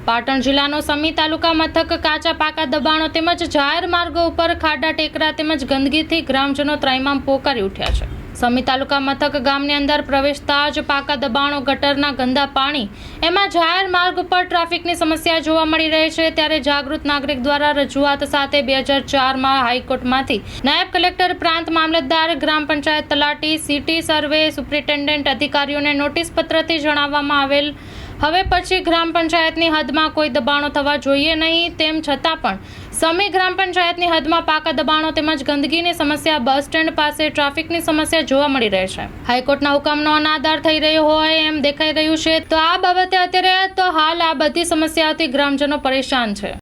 પાટણ જિલ્લાનો સમી તાલુકા મથક કાચા પાકા દબાણો તેમજ જાહેર માર્ગો ઉપર ખાડા ટેકરા તેમજ ગંદકીથી ગ્રામજનો ત્રાહિમામ પોકારી ઉઠ્યા છે। સમી તાલુકા મથક ગામની અંદર પ્રવેશતા જ પાકા દબાણો, ગટરના ગંદા પાણી, એમાં જાહેર માર્ગ ઉપર ટ્રાફિકની સમસ્યા જોવા મળી રહી છે। ત્યારે જાગૃત નાગરિક દ્વારા રજૂઆત સાથે 2004માં હાઈકોર્ટમાંથી નાયબ કલેક્ટર, પ્રાંત મામલતદાર, ગ્રામ પંચાયત તલાટી, સિટી સર્વે સુપ્રિન્ટેન્ડન્ટ અધિકારીઓને નોટિસ પત્રથી જણાવવામાં આવેલ હવે પછી ગ્રામ પંચાયતની હદમાં કોઈ દબાણો થવા જોઈએ નહીં। તેમ છતાં પણ સમી ગ્રામ પંચાયતની હદમાં પાકા દબાણો તેમજ ગંદકીની સમસ્યા, બસ સ્ટેન્ડ પાસે ટ્રાફિકની સમસ્યા જોવા મળી રહે છે। હાઈકોર્ટના હુકમનો અનાદર થઈ રહ્યો હોય એમ દેખાઈ રહ્યું છે। તો આ બાબતે અત્યારે તો હાલ આ બધી સમસ્યાઓથી ગ્રામજનો પરેશાન છે।